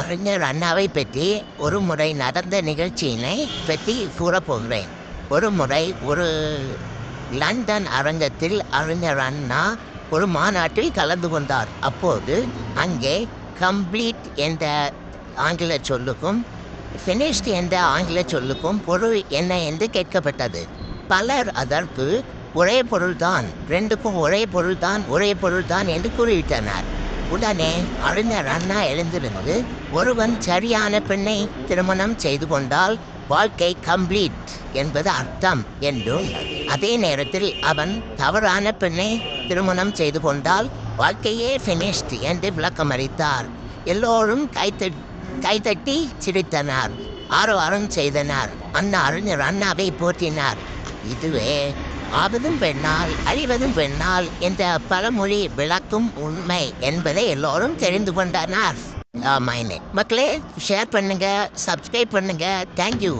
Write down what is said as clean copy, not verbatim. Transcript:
அறிஞர் அண்ணாவை பற்றி ஒரு முறை நடந்த நிகழ்ச்சியினை பற்றி கூறப்போகிறேன். ஒரு முறை ஒரு லண்டன் அரங்கத்தில் அறிஞர் அண்ணா ஒரு மாநாட்டில் கலந்து கொண்டார். அப்போது அங்கே கம்ப்ளீட் என்ற ஆங்கில சொல்லுக்கும் ஃபினிஷ்ட் என்ற ஆங்கில சொல்லுக்கும் பொருள் என்ன என்று கேட்கப்பட்டது. பலர் அதற்கு ஒரே பொருள்தான், ரெண்டுக்கும் ஒரே பொருள்தான் என்று கூறிவிட்டனர். உடனே அறிஞர் அண்ணா எழுந்திருந்து, ஒருவன் சரியான பெண்ணை திருமணம் செய்து கொண்டால் வாழ்க்கை கம்ப்ளீட் என்பது அர்த்தம் என்றும், அதே நேரத்தில் அவன் தவறான பெண்ணை திருமணம் செய்து கொண்டால் வாழ்க்கையே ஃபினிஷ்ட் என்று விளக்கமளித்தார். எல்லோரும் கைத்தட்டி சிரித்தனர், ஆரவாரம் செய்தனர். அறிஞர் அண்ணாவை போற்றினார். இதுவே ஆவதும் பெண்ணால் அழிவதும் பெண்ணால் என்ற பழமொழி விளக்கும் உண்மை என்பதை எல்லோரும் தெரிந்து கொண்டனர். மக்களே, ஷேர் பண்ணுங்க, சப்ஸ்கிரைப் பண்ணுங்க. தேங்க்யூ.